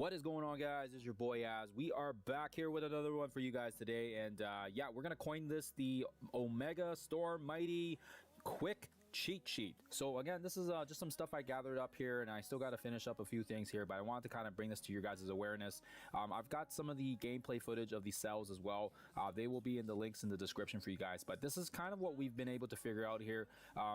What is going on, guys? It's your boy Az. We are back here with another one for you guys today, and yeah, we're gonna coin this the Omega Storm Mighty Quick Cheat Sheet. So again, this is just some stuff I gathered up here, and I still got to finish up a few things here, but I wanted to kind of bring this to your guys' awareness. I've got some of the gameplay footage of these cells as well. They will be in the links in the description for you guys, but this is kind of what we've been able to figure out here.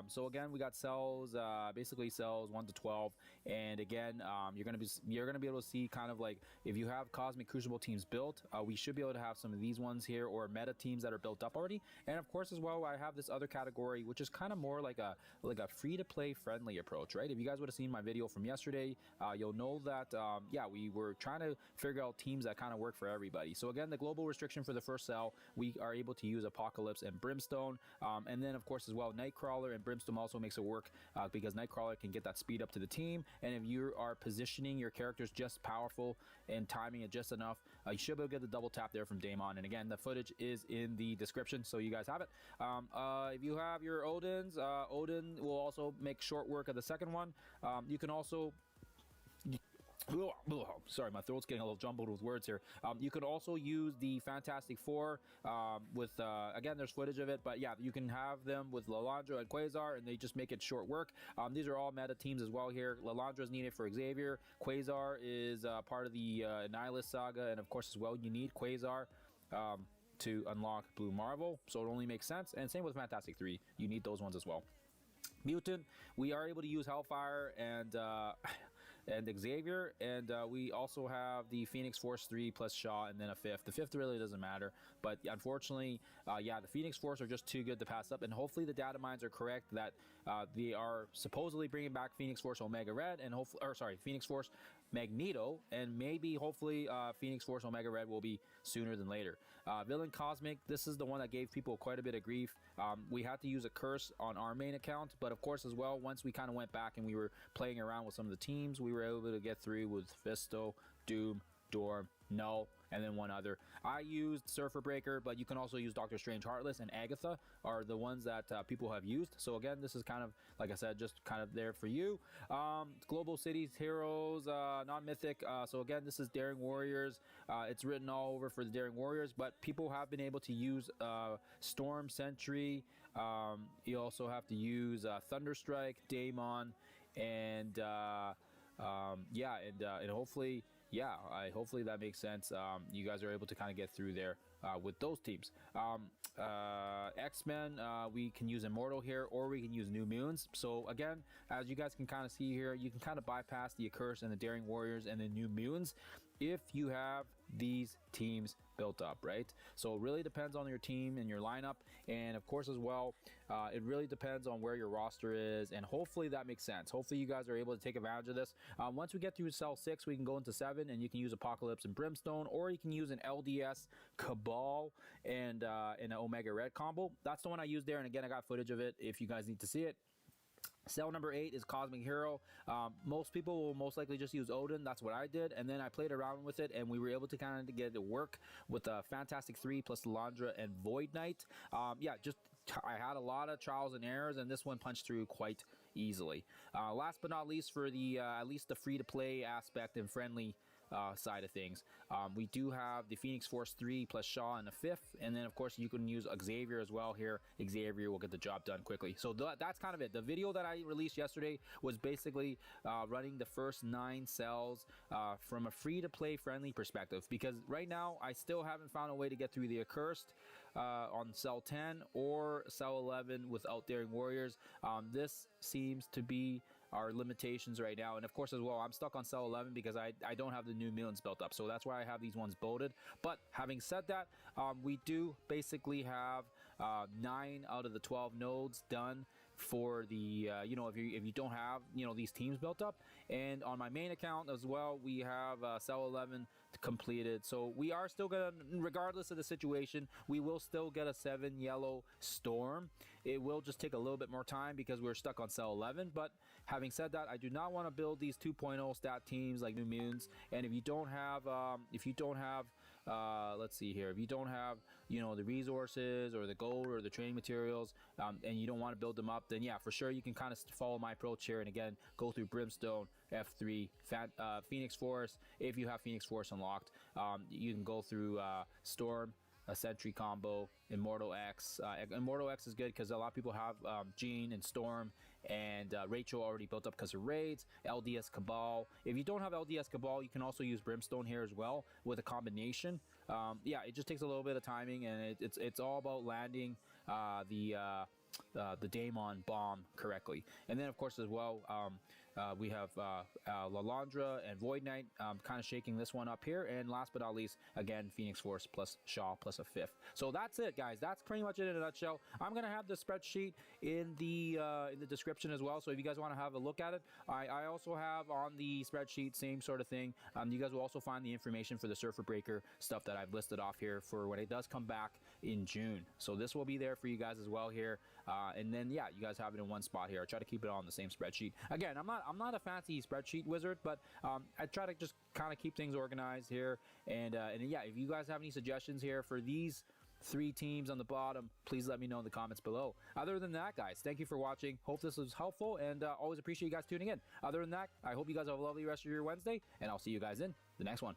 So again, we got cells, basically cells 1 to 12, and again, you're gonna be able to see kind of like if you have Cosmic Crucible teams built, we should be able to have some of these ones here, or meta teams that are built up already. And of course as well, I have this other category which is kind of more like a free-to-play friendly approach, right? If you guys would have seen my video from yesterday, you'll know that yeah, we were trying to figure out teams that kind of work for everybody. So again, the global restriction for the first cell, we are able to use Apocalypse and Brimstone, and then of course as well, Nightcrawler and Brimstone also makes it work because Nightcrawler can get that speed up to the team, and if you are positioning your characters just powerful and timing it just enough, you should be able to get the double tap there from Daemon. And again, the footage is in the description, so you guys have it. If you have your Odins, Odin will also make short work of the second one. You can also sorry, my throat's getting a little jumbled with words here. You can also use the Fantastic Four with again, there's footage of it, but yeah, you can have them with Lilandra and Quasar, and they just make it short work. These are all meta teams as well here. Lilandra is needed for Xavier. Quasar is part of the Nihilist saga, and of course as well, you need Quasar to unlock Blue Marvel, so it only makes sense. And same with Fantastic 3, you need those ones as well. Mutant, we are able to use Hellfire and Xavier, and we also have the Phoenix Force 3 plus Shaw, and then a fifth. The fifth really doesn't matter, but unfortunately, yeah, the Phoenix Force are just too good to pass up, and hopefully the data mines are correct that they are supposedly bringing back Phoenix Force Omega Red, and hopefully, or sorry, Phoenix Force Magneto, and maybe hopefully Phoenix Force Omega Red will be sooner than later. Villain Cosmic, this is the one that gave people quite a bit of grief. We had to use Accursed on our main account, but of course as well, once we kind of went back and we were playing around with some of the teams, we were able to get through with Fisto, Doom, Dorm, Null, and then one other. I used Surfer Breaker, but you can also use Doctor Strange Heartless and Agatha are the ones that people have used. So again, this is kind of, like I said, just kind of there for you. Global Cities, Heroes, non-mythic. So again, this is Daring Warriors. It's written all over for the Daring Warriors, but people have been able to use Storm Sentry. You also have to use Thunderstrike, Daemon, and yeah, and hopefully, yeah, hopefully that makes sense. You guys are able to kind of get through there with those teams. X-Men, we can use Immortal here, or we can use New Moons. So again, as you guys can kind of see here, you can kind of bypass the Accursed and the Daring Warriors and the New Moons if you have these teams built up, right? So it really depends on your team and your lineup, and of course as well, it really depends on where your roster is, and hopefully that makes sense. Hopefully you guys are able to take advantage of this. Once we get through cell 6, we can go into 7, and you can use Apocalypse and Brimstone, or you can use an LDS Cabal and an Omega Red combo. That's the one I used there, and again, I got footage of it if you guys need to see it. Cell number 8 is Cosmic Hero. Most people will most likely just use Odin. That's what I did, and then I played around with it, and we were able to kind of get it to work with Fantastic 3 plus Lilandra and Void Knight. Yeah, just I had a lot of trials and errors, and this one punched through quite easily. Last but not least, for the at least the free-to-play aspect and friendly side of things, we do have the Phoenix Force 3 plus Shaw in the fifth, and then of course you can use Xavier as well here. Xavier will get the job done quickly. So that's kind of it. The video that I released yesterday was basically running the first 9 cells from a free-to-play friendly perspective, because right now I still haven't found a way to get through the Accursed on cell 10 or cell 11 without Daring Warriors. This seems to be our limitations right now, and of course as well, I'm stuck on cell 11 because I don't have the New Moons built up, so that's why I have these ones bolted. But having said that, we do basically have 9 out of the 12 nodes done for the you know, if you don't have, you know, these teams built up. And on my main account as well, we have cell 11 completed, so we are still gonna, regardless of the situation, we will still get a 7 yellow Storm. It will just take a little bit more time because we're stuck on cell 11. But having said that, I do not want to build these 2.0 stat teams like New Moons, and if you don't have let's see here, if you don't have, you know, the resources or the gold or the training materials, and you don't want to build them up, then yeah, for sure you can kind of follow my approach here, and again, go through Brimstone, F3, Phoenix Force. If you have Phoenix Force unlocked, you can go through Storm, a Sentry combo, Immortal X. Immortal X is good because a lot of people have Jean and Storm and Rachel already built up because of raids. LDS Cabal. If you don't have LDS Cabal, you can also use Brimstone here as well with a combination. Yeah, it just takes a little bit of timing, and it's all about landing the Daemon bomb correctly. And then of course as well, we have Lalandra and Void Knight kind of shaking this one up here, and last but not least, again, Phoenix Force plus Shaw plus a 5th. So that's it, guys. That's pretty much it in a nutshell. I'm gonna have the spreadsheet in the description as well, so if you guys want to have a look at it, I also have on the spreadsheet, same sort of thing. You guys will also find the information for the Surfer Breaker stuff that I've listed off here for when it does come back in June. So this will be there for you guys as well here. And then yeah, you guys have it in one spot here. I try to keep it on the same spreadsheet. Again, I'm not a fancy spreadsheet wizard, but I try to just kind of keep things organized here. And yeah, if you guys have any suggestions here for these 3 teams on the bottom, please let me know in the comments below. Other than that, guys, thank you for watching. Hope this was helpful, and always appreciate you guys tuning in. Other than that, I hope you guys have a lovely rest of your Wednesday, and I'll see you guys in the next one.